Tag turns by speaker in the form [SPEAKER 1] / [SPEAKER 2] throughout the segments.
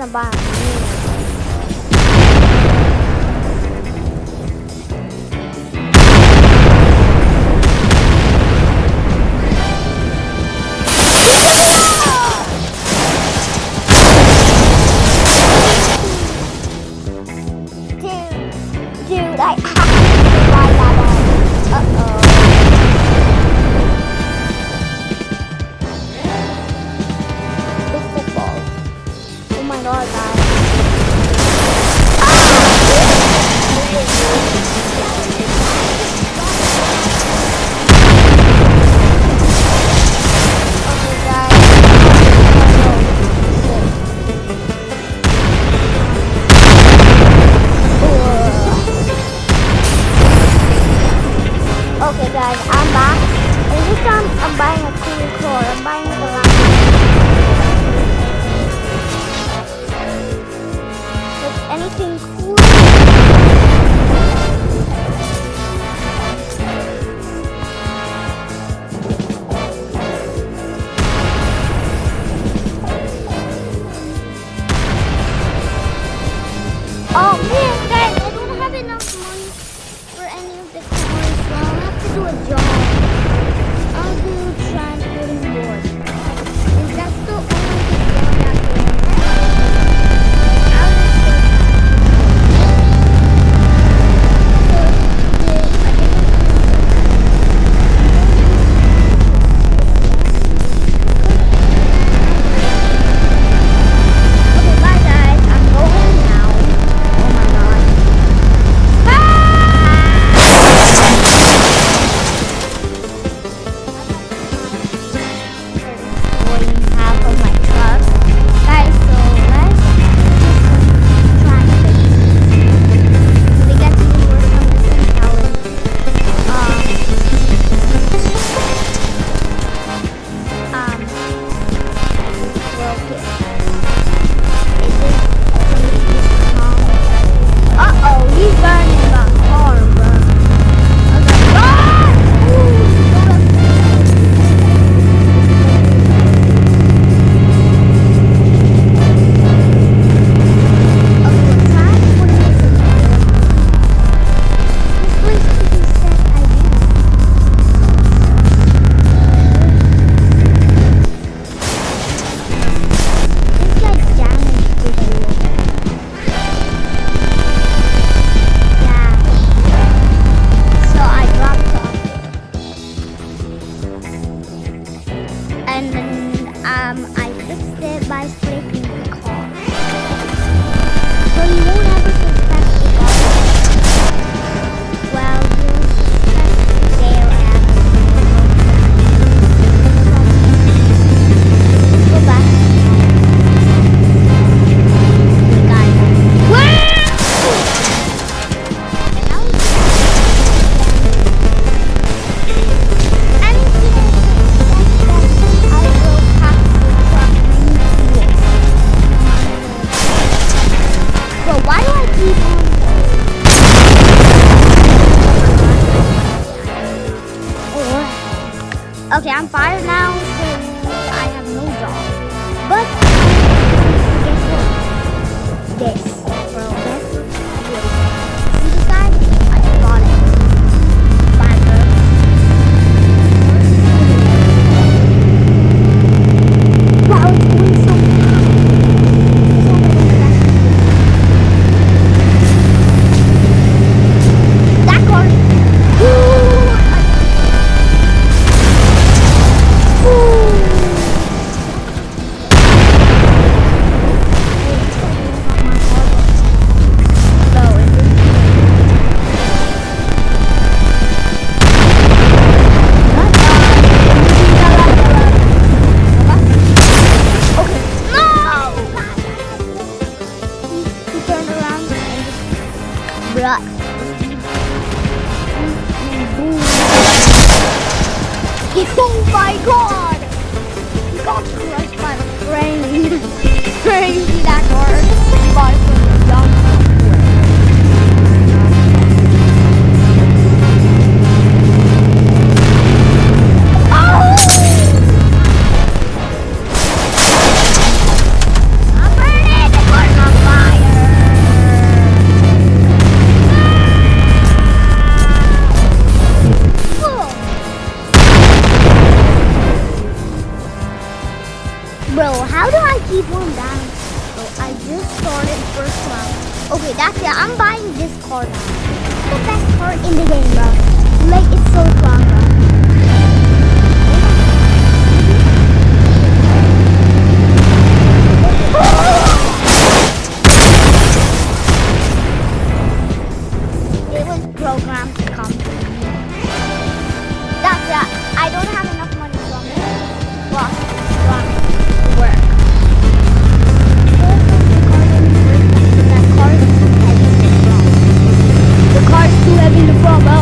[SPEAKER 1] want to buy a new. Dude, I have to buy that one. Uh-oh. The football. Oh my god, guys. Okay guys, I'm back. And this time I'm buying a cool car. I'm buying the Lamborghini. Is anything cool? Oh man, guys, I don't have enough money for any of the cars, so I'll have to do a job. I'll do transporting board. Is that the only job that Okay, bye guys. I'm going now. Oh my god. Destroying half of my truck. Guys, so let's try to fix it. We get to work on this and challenge. Broke it. Is it uh-oh, he's burning the car, bro. I was like, run! Ooh, okay, we're trying to put it in the This place is set idea. It's like damaged video. Yeah. So I dropped off it. And then I fixed it by scraping the car. So you won't ever suspect the car. Well, you'll suspect the day Go back. Guys. Bro, why do I keep on? Okay, I'm fired now, so I have no job. But guess what? This, bro, this looks great. See this guy? I bought it. Bye, bro. Wow, it's going so fast. That car. Bruh. Oh my god! He got crushed by the train. Crazy that car. He bought it from the young I'm burning! Okay, that's it. I'm buying this car now. It's the best car in the game, bro. Like, it's so strong, bro. It was programmed to come to me. That's it. I don't have enough money from it. Well, from work. That car is too heavy to from. The car is too heavy to from, bro.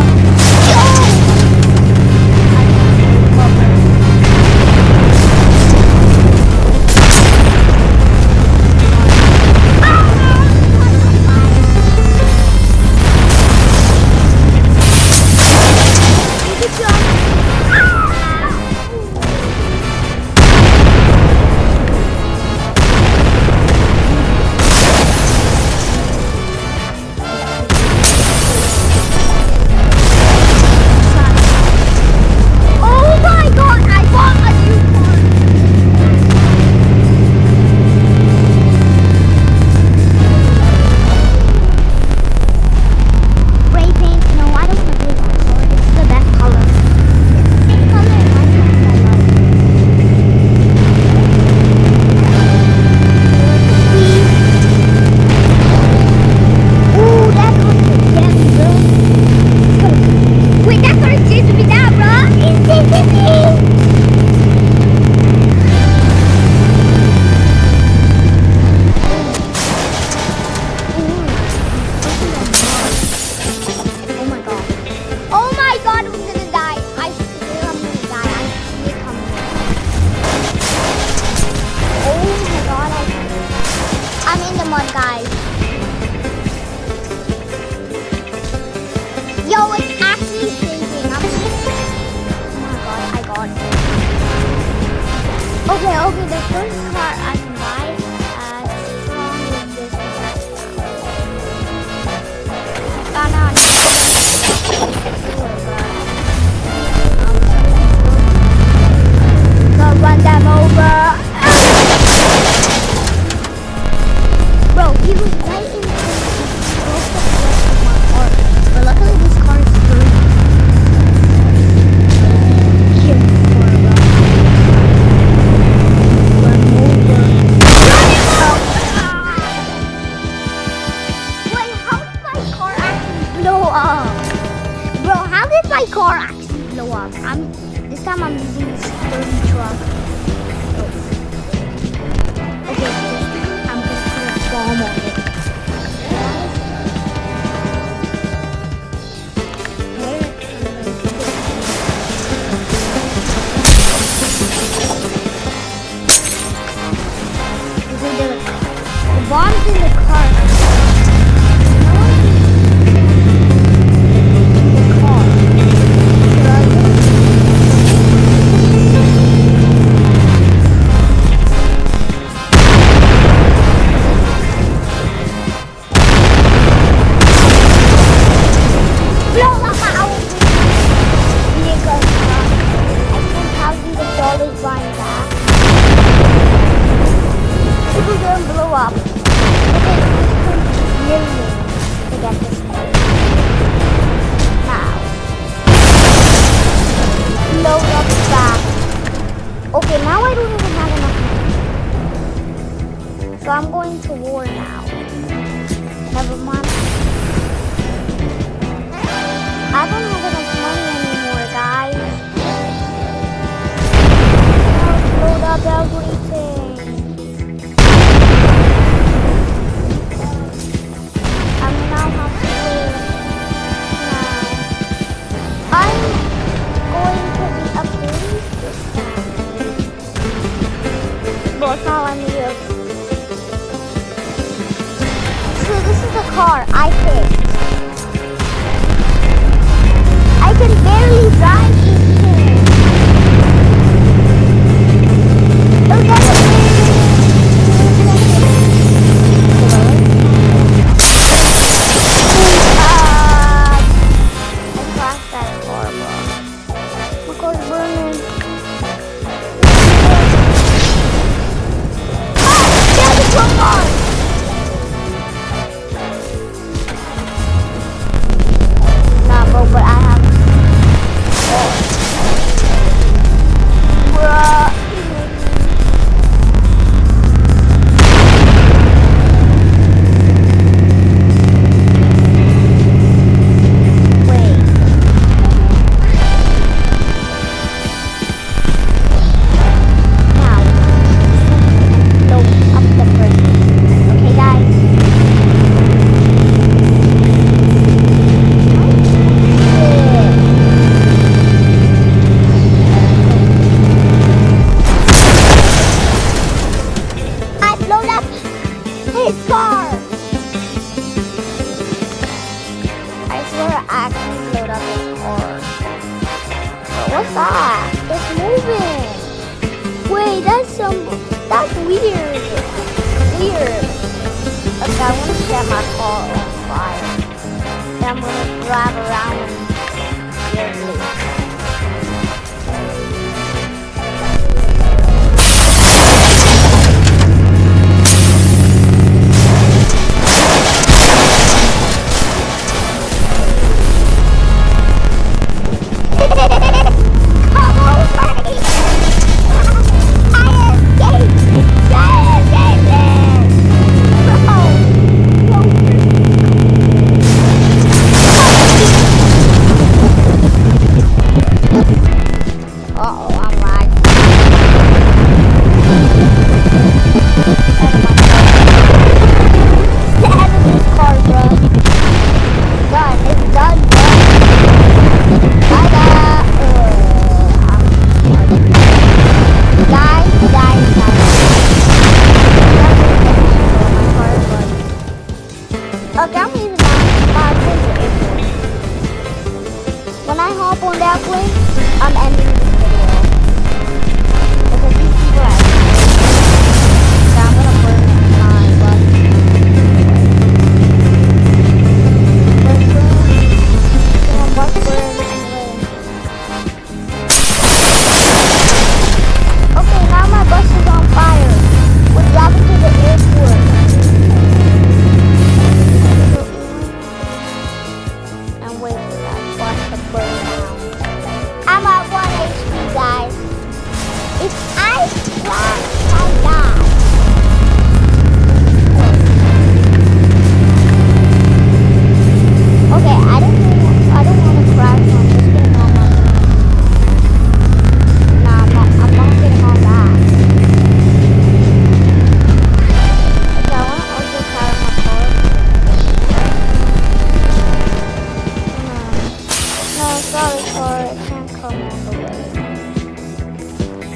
[SPEAKER 1] Okay, the first car I can buy as strong as this Go run them over. Bro, he was right in the of my car. But luckily this car is sturdy. My car actually blow up. This time I'm using this sturdy truck. Okay, I'm just gonna bomb on it. The bomb's in the car. Okay, now I don't even have enough money. So I'm going to war now. Never mind. I don't have enough money anymore, guys. Let's load up everything. I now have to live now. I'm going to be a police this time. But now I'm here. So this is the car I picked. I can barely drive this thing. I crashed that car, bro. My car's burning. car! I swear I actually load up his car. But what's that? It's moving! Wait, that's weird. Weird. Okay, I'm gonna set my car on fire. Then I'm gonna drive around weirdly. When I hop on that plane, I'm